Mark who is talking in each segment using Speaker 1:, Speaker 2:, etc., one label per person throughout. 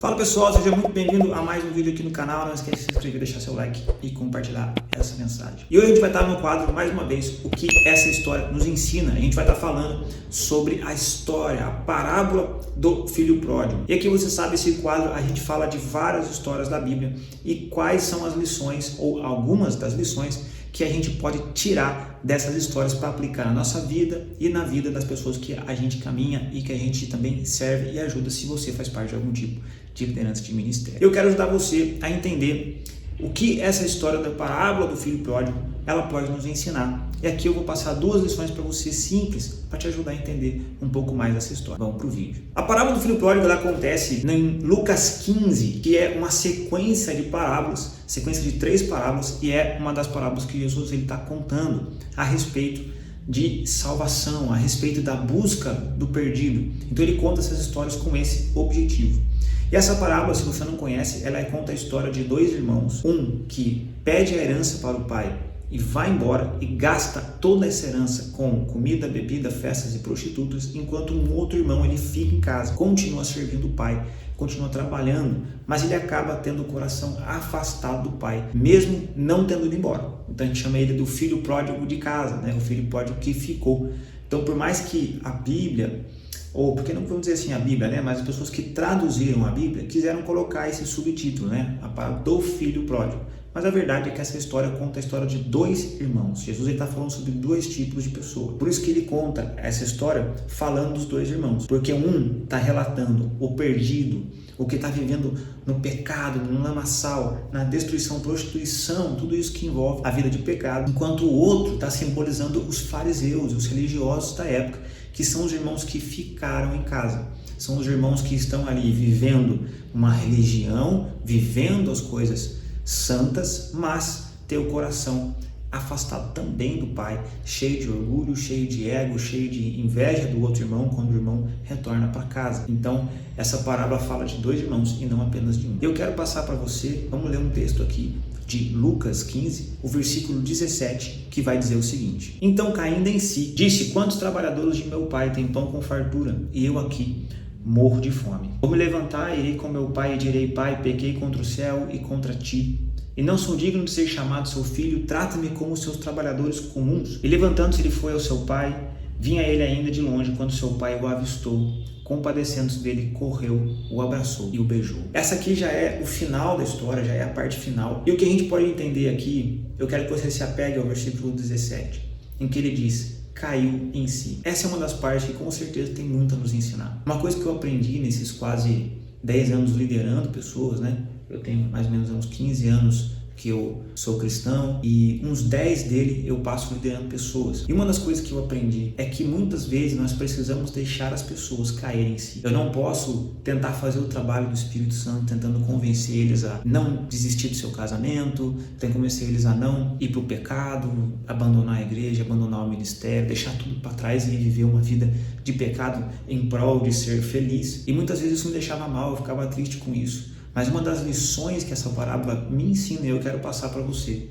Speaker 1: Fala pessoal, seja muito bem-vindo a mais um vídeo aqui no canal. Não esqueça de se inscrever, deixar seu like e compartilhar essa mensagem. E hoje a gente vai estar no quadro, mais uma vez, o que essa história nos ensina. A gente vai estar falando sobre a história, a parábola do filho pródigo. E aqui você sabe, esse quadro a gente fala de várias histórias da Bíblia e quais são as lições ou algumas das lições que a gente pode tirar dessas histórias para aplicar na nossa vida e na vida das pessoas que a gente caminha e que a gente também serve e ajuda se você faz parte de algum tipo de liderança de ministério. Eu quero ajudar você a entender o que essa história da parábola do filho pródigo ela pode nos ensinar. E aqui eu vou passar duas lições para você simples para te ajudar a entender um pouco mais dessa história. Vamos para o vídeo. A parábola do filho pródigo ela acontece em Lucas 15, que é uma sequência de parábolas, sequência de 3 parábolas, e é uma das parábolas que Jesus está contando a respeito de salvação, a respeito da busca do perdido. Então ele conta essas histórias com esse objetivo. E essa parábola, se você não conhece, ela conta a história de 2 irmãos, um que pede a herança para o pai e vai embora e gasta toda essa herança com comida, bebida, festas e prostitutas, enquanto um outro irmão ele fica em casa, continua servindo o pai, continua trabalhando, mas ele acaba tendo o coração afastado do pai, mesmo não tendo ido embora. Então a gente chama ele do filho pródigo de casa, né? O filho pródigo que ficou. Então por mais que a Bíblia, ou porque não vamos dizer assim a Bíblia, né? Mas as pessoas que traduziram a Bíblia quiseram colocar esse subtítulo, né? A parábola do filho pródigo. Mas a verdade é que essa história conta a história de 2 irmãos. Jesus está falando sobre 2 tipos de pessoa. Por isso que ele conta essa história falando dos 2 irmãos. Porque um está relatando o perdido, o que está vivendo no pecado, no lamaçal, na destruição, prostituição, tudo isso que envolve a vida de pecado. Enquanto o outro está simbolizando os fariseus, os religiosos da época, que são os irmãos que ficaram em casa. São os irmãos que estão ali vivendo uma religião, vivendo as coisas santas, mas ter o coração afastado também do pai, cheio de orgulho, cheio de ego, cheio de inveja do outro irmão quando o irmão retorna para casa. Então essa parábola fala de 2 irmãos e não apenas de um. Eu quero passar para você, vamos ler um texto aqui de Lucas 15, o versículo 17, que vai dizer o seguinte: Então caindo em si, disse: Quantos trabalhadores de meu pai têm pão com fartura, e eu aqui morro de fome? Vou me levantar, irei com meu pai e direi: Pai, pequei contra o céu e contra ti, e não sou digno de ser chamado seu filho, trata-me como os seus trabalhadores comuns. E levantando-se ele foi ao seu pai, vinha ele ainda de longe, quando seu pai o avistou, compadecendo-se dele, correu, o abraçou e o beijou. Essa aqui já é o final da história, já é a parte final. E o que a gente pode entender aqui, eu quero que você se apegue ao versículo 17, em que ele diz: caiu em si. Essa é uma das partes que com certeza tem muito a nos ensinar. Uma coisa que eu aprendi nesses quase 10 anos liderando pessoas, né? Eu tenho mais ou menos uns 15 anos que eu sou cristão e uns 10 dele eu passo liderando pessoas. E uma das coisas que eu aprendi é que muitas vezes nós precisamos deixar as pessoas caírem em si. Eu não posso tentar fazer o trabalho do Espírito Santo tentando convencer eles a não desistir do seu casamento, tentar convencer eles a não ir para o pecado, abandonar a igreja, abandonar o ministério, deixar tudo para trás e viver uma vida de pecado em prol de ser feliz. E muitas vezes isso me deixava mal, eu ficava triste com isso. Mas uma das lições que essa parábola me ensina e eu quero passar para você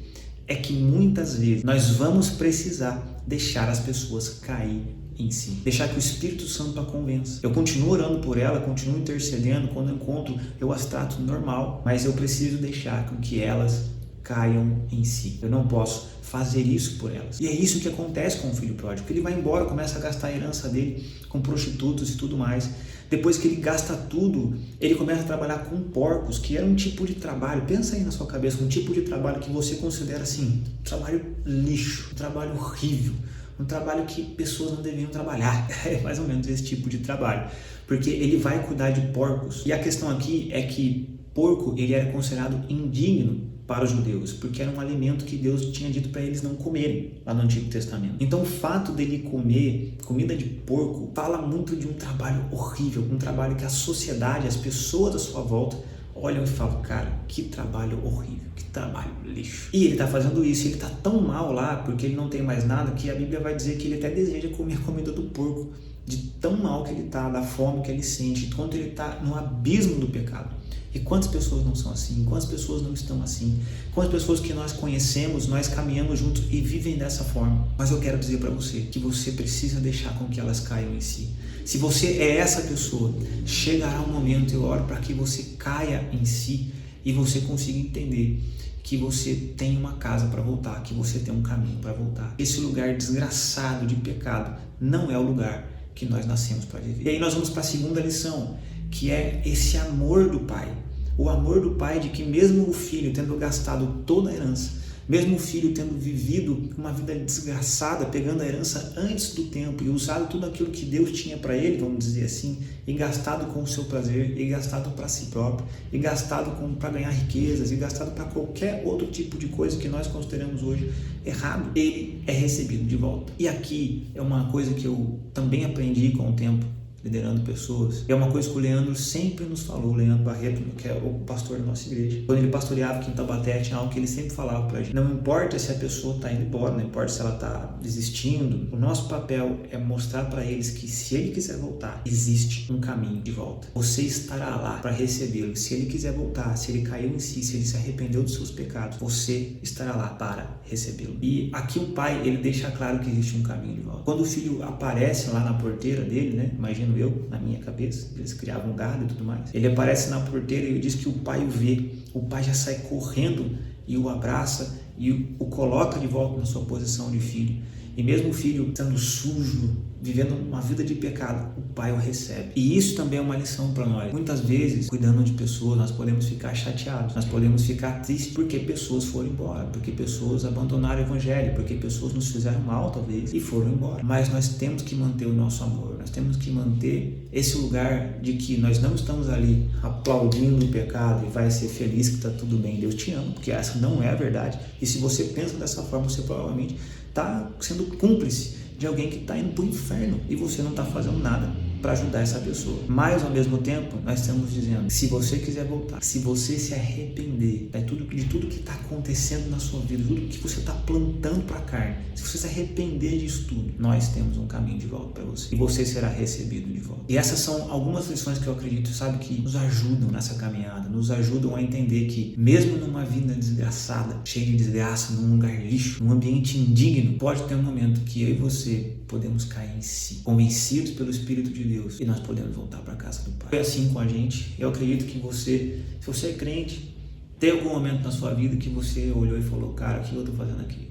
Speaker 1: é que muitas vezes nós vamos precisar deixar as pessoas cair em si. Deixar que o Espírito Santo a convença. Eu continuo orando por ela, continuo intercedendo. Quando eu encontro, eu as trato normal. Mas eu preciso deixar com que elas caiam em si. Eu não posso fazer isso por elas. E é isso que acontece com o filho pródigo. Ele vai embora, começa a gastar a herança dele com prostitutas e tudo mais. Depois que ele gasta tudo, ele começa a trabalhar com porcos, que era um tipo de trabalho. Pensa aí na sua cabeça, um tipo de trabalho que você considera assim, um trabalho lixo, um trabalho horrível, um trabalho que pessoas não deveriam trabalhar. É mais ou menos esse tipo de trabalho. Porque ele vai cuidar de porcos. E a questão aqui é que porco ele era considerado indigno para os judeus, porque era um alimento que Deus tinha dito para eles não comerem lá no Antigo Testamento. Então o fato dele comer comida de porco fala muito de um trabalho horrível, um trabalho que a sociedade, as pessoas à sua volta olham e falam: cara, que trabalho horrível, que trabalho lixo. E ele está fazendo isso, ele está tão mal lá, porque ele não tem mais nada, que a Bíblia vai dizer que ele até deseja comer a comida do porco de tão mal que ele está, da fome que ele sente, de quanto ele está no abismo do pecado. E quantas pessoas não são assim? Quantas pessoas não estão assim? Quantas pessoas que nós conhecemos, nós caminhamos juntos e vivem dessa forma? Mas eu quero dizer para você que você precisa deixar com que elas caiam em si. Se você é essa pessoa, chegará um momento, eu oro para que você caia em si e você consiga entender que você tem uma casa para voltar, que você tem um caminho para voltar. Esse lugar desgraçado de pecado não é o lugar que nós nascemos para viver. E aí nós vamos para a segunda lição, que é esse amor do Pai. O amor do Pai de que mesmo o filho tendo gastado toda a herança, mesmo o filho tendo vivido uma vida desgraçada, pegando a herança antes do tempo e usado tudo aquilo que Deus tinha para ele, vamos dizer assim, e gastado com o seu prazer, e gastado para si próprio, e gastado para ganhar riquezas, e gastado para qualquer outro tipo de coisa que nós consideramos hoje errado, ele é recebido de volta. E aqui é uma coisa que eu também aprendi com o tempo, liderando pessoas. É uma coisa que o Leandro sempre nos falou, o Leandro Barreto, que é o pastor da nossa igreja. Quando ele pastoreava aqui em Taubaté, tinha algo que ele sempre falava pra gente. Não importa se a pessoa está indo embora, não importa se ela está desistindo, o nosso papel é mostrar para eles que se ele quiser voltar, existe um caminho de volta. Você estará lá para recebê-lo. Se ele quiser voltar, se ele caiu em si, se ele se arrependeu dos seus pecados, você estará lá para recebê-lo. E aqui o pai, ele deixa claro que existe um caminho de volta. Quando o filho aparece lá na porteira dele, né? Imagina eu, na minha cabeça, eles criavam gado e tudo mais. Ele aparece na porteira e diz que o pai o vê, o pai já sai correndo e o abraça e o coloca de volta na sua posição de filho. E mesmo o filho sendo sujo, vivendo uma vida de pecado, o pai o recebe. E isso também é uma lição para nós. Muitas vezes, cuidando de pessoas, nós podemos ficar chateados, nós podemos ficar tristes porque pessoas foram embora, porque pessoas abandonaram o evangelho, porque pessoas nos fizeram mal, talvez, e foram embora. Mas nós temos que manter o nosso amor, nós temos que manter esse lugar de que nós não estamos ali aplaudindo o pecado e vai ser feliz que está tudo bem, Deus te ama, porque essa não é a verdade. E se você pensa dessa forma, você provavelmente está sendo cúmplice de alguém que está indo para o inferno e você não está fazendo nada para ajudar essa pessoa. Mas ao mesmo tempo, nós estamos dizendo que se você quiser voltar, se você se arrepender de tudo que está acontecendo na sua vida, tudo que você está plantando para a carne, se você se arrepender disso tudo, nós temos um caminho de volta para você e você será recebido de volta. E essas são algumas lições que eu acredito, sabe, que nos ajudam nessa caminhada, nos ajudam a entender que mesmo numa vida desgraçada, cheia de desgraça, num lugar lixo, num ambiente indigno, pode ter um momento que eu e você podemos cair em si, convencidos pelo Espírito de Deus, e nós podemos voltar para a casa do Pai. Foi assim com a gente. Eu acredito que você, se você é crente, tem algum momento na sua vida que você olhou e falou, cara, o que eu estou fazendo aqui?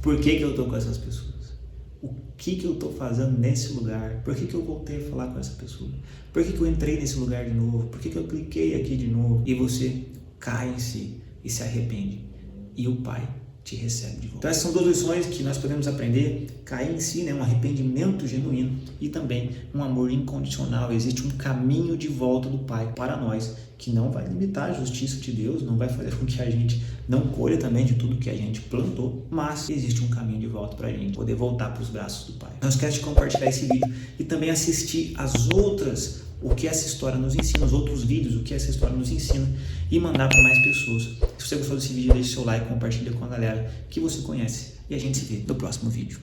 Speaker 1: Por que eu estou com essas pessoas? O que eu estou fazendo nesse lugar? Por que eu voltei a falar com essa pessoa? Por que eu entrei nesse lugar de novo? Por que eu cliquei aqui de novo? E você cai em si e se arrepende. E o Pai te recebe de volta. Então essas são duas lições que nós podemos aprender, cair em si, né? Um arrependimento genuíno e também um amor incondicional. Existe um caminho de volta do Pai para nós, que não vai limitar a justiça de Deus, não vai fazer com que a gente não colha também de tudo que a gente plantou, mas existe um caminho de volta para a gente poder voltar para os braços do Pai. Não esquece de compartilhar esse vídeo e também assistir as outras, o que essa história nos ensina, os outros vídeos, o que essa história nos ensina, e mandar para mais pessoas. Se você gostou desse vídeo, deixe seu like, compartilha com a galera que você conhece e a gente se vê no próximo vídeo.